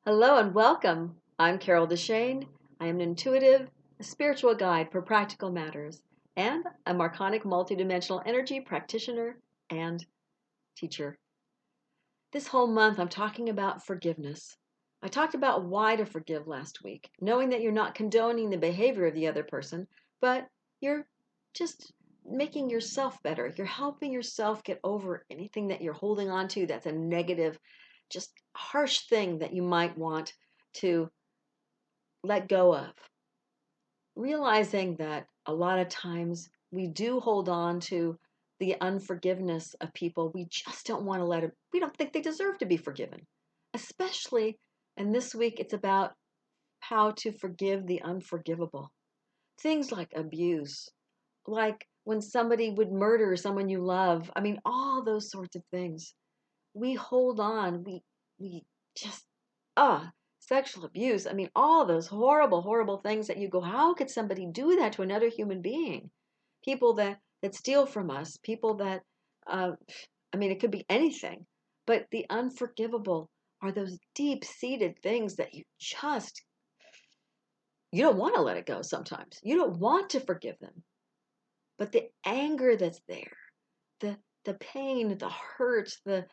Hello and welcome. I'm Carol DeChaine. I am an intuitive, a spiritual guide for practical matters, and a Marconic multidimensional energy practitioner and teacher. This whole month, I'm talking about forgiveness. I talked about why to forgive last week, knowing that you're not condoning the behavior of the other person, but you're just making yourself better. You're helping yourself get over anything that you're holding on to that's a negative, just harsh thing that you might want to let go of. Realizing that a lot of times we do hold on to the unforgiveness of people. We just don't want to let it, we don't think they deserve to be forgiven. Especially, and this week it's about how to forgive the unforgivable. Things like abuse, like when somebody would murder someone you love. I mean, all those sorts of things. We hold on. We just sexual abuse. I mean, all those horrible, horrible things that you go, how could somebody do that to another human being? People that steal from us, people that uh, I mean, it could be anything. But the unforgivable are those deep-seated things that you don't want to let it go sometimes. You don't want to forgive them. But the anger that's there, the pain, the hurt, the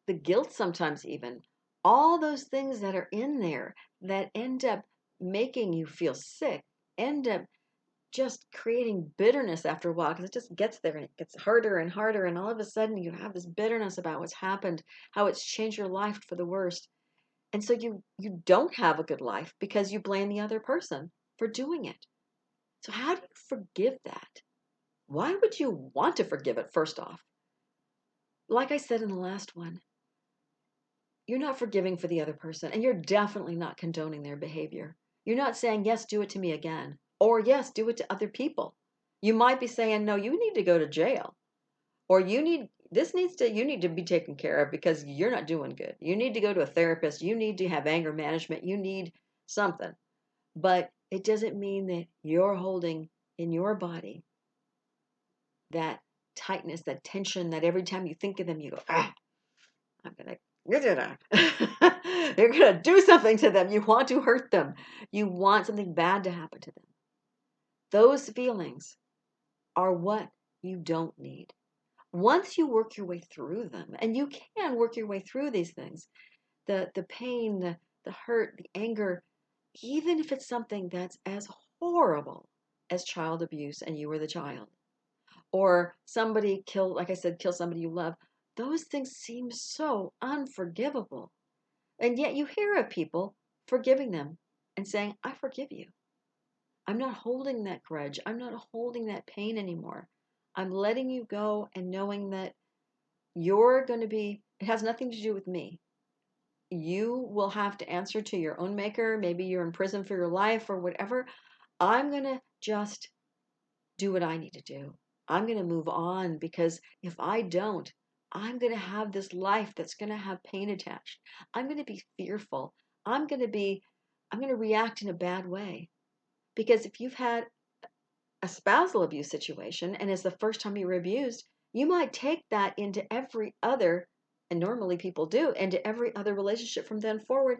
the guilt sometimes even, all those things that are in there that end up making you feel sick, end up just creating bitterness after a while because it just gets there and it gets harder and harder. And all of a sudden you have this bitterness about what's happened, how it's changed your life for the worst. And so you don't have a good life because you blame the other person for doing it. So how do you forgive that? Why would you want to forgive it, first off? Like I said in the last one, you're not forgiving for the other person, and you're definitely not condoning their behavior. You're not saying, yes, do it to me again, or yes, do it to other people. You might be saying, no, you need to go to jail, or you need to be taken care of because you're not doing good. You need to go to a therapist. You need to have anger management. You need something. But it doesn't mean that you're holding in your body that tightness, that tension, that every time you think of them, you go, I'm gonna you're gonna do something to them. You want to hurt them. You want something bad to happen to them. Those feelings are what you don't need. Once you work your way through them, and you can work your way through these things, the pain, the hurt, the anger, even if it's something that's as horrible as child abuse and you were the child, or somebody kill, like I said, kill somebody you love, those things seem so unforgivable. And yet you hear of people forgiving them and saying, I forgive you. I'm not holding that grudge. I'm not holding that pain anymore. I'm letting you go and knowing that you're going to be, it has nothing to do with me. You will have to answer to your own maker. Maybe you're in prison for your life or whatever. I'm going to just do what I need to do. I'm going to move on because if I don't, I'm going to have this life that's going to have pain attached. I'm going to be fearful. I'm going to be, I'm going to react in a bad way. Because if you've had a spousal abuse situation and it's the first time you were abused, you might take that into every other, and normally people do, into every other relationship from then forward,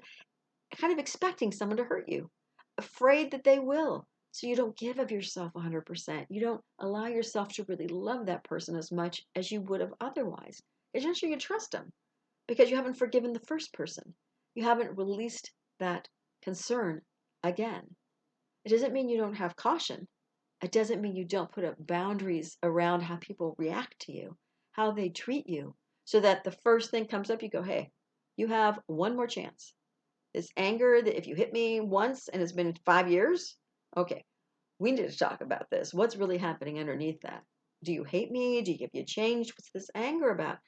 kind of expecting someone to hurt you, afraid that they will. So you don't give of yourself 100%. You don't allow yourself to really love that person as much as you would have otherwise. It's just you trust them because you haven't forgiven the first person. You haven't released that concern again. It doesn't mean you don't have caution. It doesn't mean you don't put up boundaries around how people react to you, how they treat you, so that the first thing comes up, you go, hey, you have one more chance. This anger that if you hit me once and it's been 5 years, okay, we need to talk about this. What's really happening underneath that? Do you hate me? Do you have you changed? What's this anger about?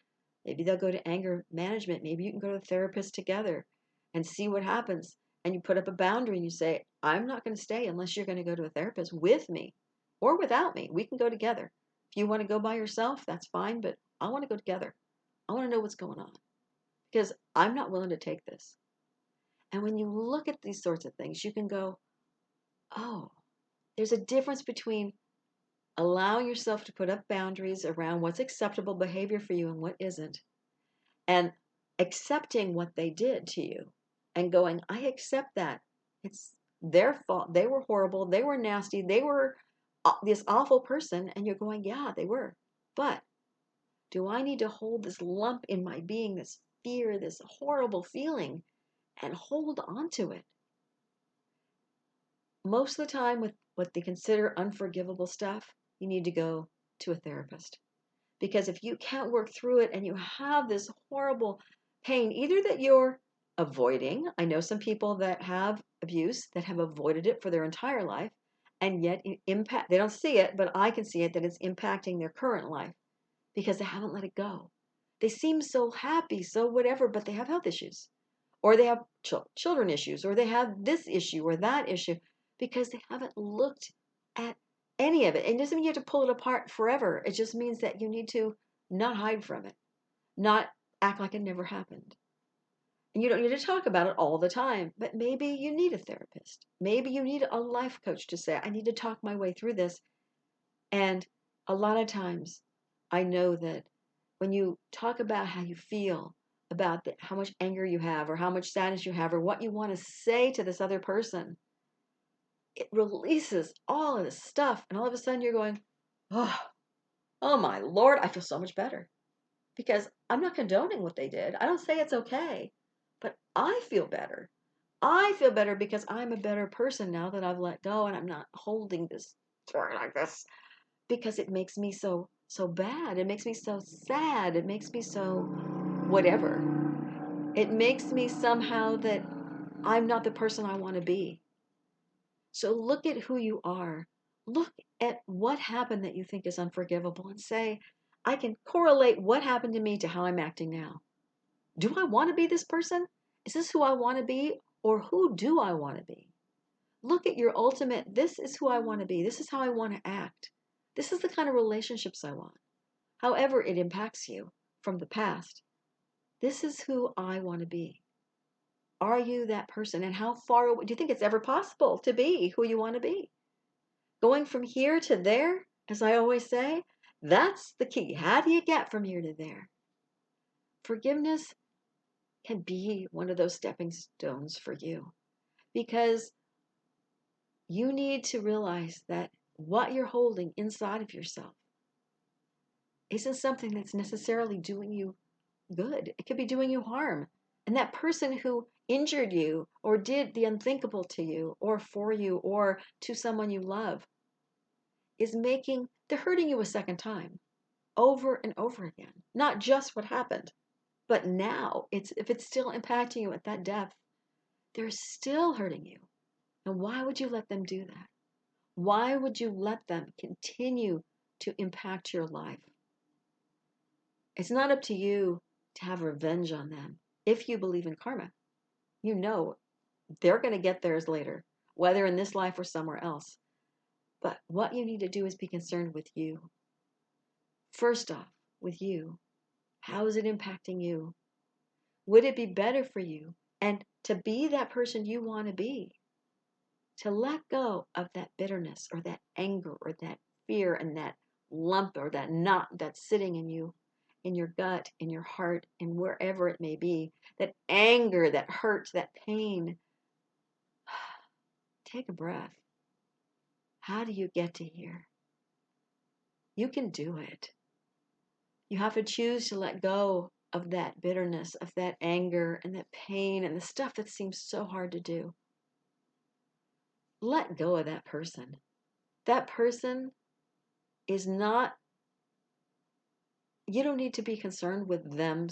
Maybe they'll go to anger management. Maybe you can go to a therapist together and see what happens. And you put up a boundary and you say, I'm not going to stay unless you're going to go to a therapist with me or without me. We can go together. If you want to go by yourself, that's fine, but I want to go together. I want to know what's going on because I'm not willing to take this. And when you look at these sorts of things, you can go, oh, there's a difference between allowing yourself to put up boundaries around what's acceptable behavior for you and what isn't, and accepting what they did to you and going, I accept that. It's their fault. They were horrible. They were nasty. They were this awful person. And you're going, yeah, they were. But do I need to hold this lump in my being, this fear, this horrible feeling, and hold on to it? Most of the time, with what they consider unforgivable stuff, you need to go to a therapist. Because if you can't work through it and you have this horrible pain, either that you're avoiding, I know some people that have abuse that have avoided it for their entire life, and yet they don't see it, but I can see it that it's impacting their current life because they haven't let it go. They seem so happy, so whatever, but they have health issues, or they have children issues, or they have this issue or that issue because they haven't looked at any of it. And it doesn't mean you have to pull it apart forever. It just means that you need to not hide from it, not act like it never happened. And you don't need to talk about it all the time, but maybe you need a therapist. Maybe you need a life coach to say, I need to talk my way through this. And a lot of times, I know that when you talk about how you feel, about how much anger you have, or how much sadness you have, or what you want to say to this other person, it releases all of this stuff. And all of a sudden, you're going, oh my Lord, I feel so much better. Because I'm not condoning what they did. I don't say it's okay, but I feel better. I feel better because I'm a better person now that I've let go and I'm not holding this story like this, because it makes me so bad. It makes me so sad. It makes me so whatever. It makes me somehow that I'm not the person I want to be. So look at who you are. Look at what happened that you think is unforgivable and say, I can correlate what happened to me to how I'm acting now. Do I want to be this person? Is this who I want to be? Or who do I want to be? Look at your ultimate, this is who I want to be. This is how I want to act. This is the kind of relationships I want. However it impacts you from the past, this is who I want to be. Are you that person? And how far away, do you think it's ever possible to be who you want to be? Going from here to there, as I always say, that's the key. How do you get from here to there? Forgiveness can be one of those stepping stones for you, because you need to realize that what you're holding inside of yourself isn't something that's necessarily doing you good. It could be doing you harm. And that person who injured you or did the unthinkable to you or for you or to someone you love they're hurting you a second time over and over again. Not just what happened, but now if it's still impacting you at that depth, they're still hurting you. And why would you let them do that? Why would you let them continue to impact your life? It's not up to you to have revenge on them. If you believe in karma, you know they're going to get theirs later, whether in this life or somewhere else. But what you need to do is be concerned with you. First off, with you. How is it impacting you? Would it be better for you and to be that person you want to be? To let go of that bitterness or that anger or that fear and that lump or that knot that's sitting in you, in your gut, in your heart, and wherever it may be, that anger, that hurt, that pain. Take a breath. How do you get to here? You can do it. You have to choose to let go of that bitterness, of that anger, and that pain, and the stuff that seems so hard to do. Let go of that person. That person is not, you don't need to be concerned with them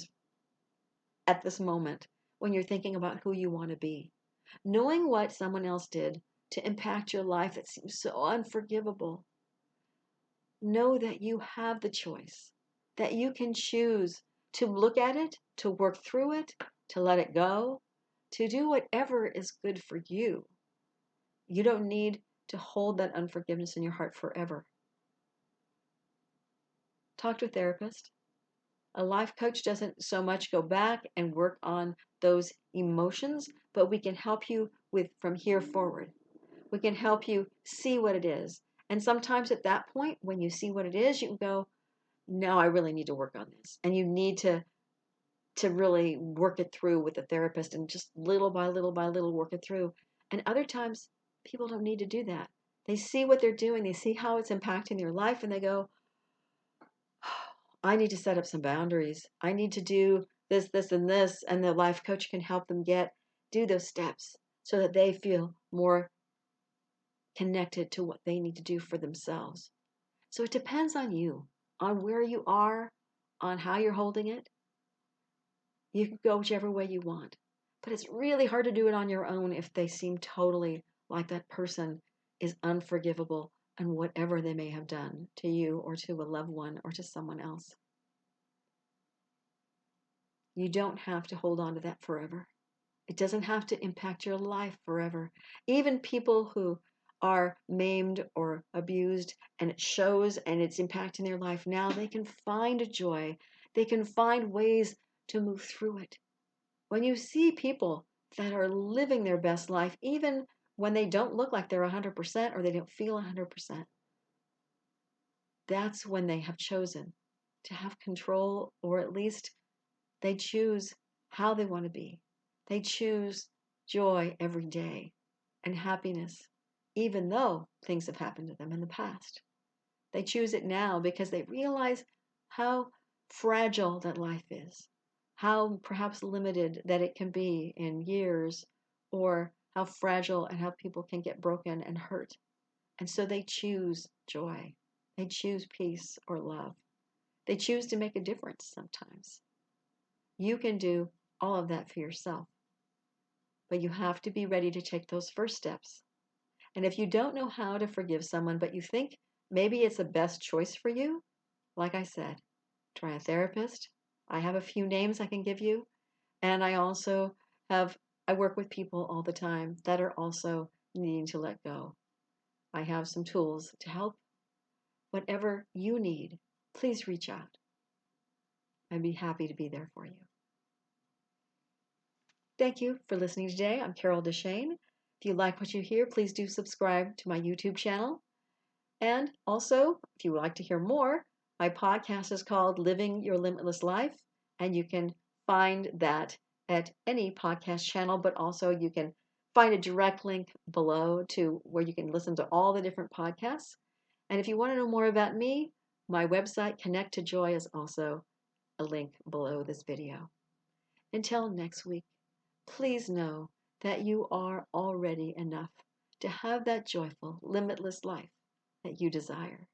at this moment when you're thinking about who you want to be. Knowing what someone else did to impact your life that seems so unforgivable, know that you have the choice, that you can choose to look at it, to work through it, to let it go, to do whatever is good for you. You don't need to hold that unforgiveness in your heart forever. Talk to a therapist. A life coach doesn't so much go back and work on those emotions, but we can help you with from here forward. We can help you see what it is. And sometimes at that point, when you see what it is, you can go, no, I really need to work on this. And you need to to really work it through with the therapist and just little by little work it through. And other times, people don't need to do that. They see what they're doing, they see how it's impacting their life, and they go, I need to set up some boundaries. I need to do this, and this. And the life coach can help them do those steps so that they feel more connected to what they need to do for themselves. So it depends on you, on where you are, on how you're holding it. You can go whichever way you want. But it's really hard to do it on your own if they seem totally like that person is unforgivable and whatever they may have done to you or to a loved one or to someone else. You don't have to hold on to that forever. It doesn't have to impact your life forever. Even people who are maimed or abused and it shows and it's impacting their life now, they can find a joy. They can find ways to move through it. When you see people that are living their best life, even when they don't look like they're 100% or they don't feel 100%, that's when they have chosen to have control, or at least they choose how they want to be. They choose joy every day and happiness, even though things have happened to them in the past. They choose it now because they realize how fragile that life is, how perhaps limited that it can be in years, or how fragile and how people can get broken and hurt. And so they choose joy. They choose peace or love. They choose to make a difference sometimes. You can do all of that for yourself, but you have to be ready to take those first steps. And if you don't know how to forgive someone, but you think maybe it's the best choice for you, like I said, try a therapist. I have a few names I can give you. And I work with people all the time that are also needing to let go. I have some tools to help. Whatever you need, please reach out. I'd be happy to be there for you. Thank you for listening today. I'm Carol DeChaine. If you like what you hear, please do subscribe to my YouTube channel. And also, if you would like to hear more, my podcast is called Living Your Limitless Life, and you can find that at any podcast channel, but also you can find a direct link below to where you can listen to all the different podcasts. And if you want to know more about me, my website, Connect to Joy, is also a link below this video. Until next week, please know that you are already enough to have that joyful, limitless life that you desire.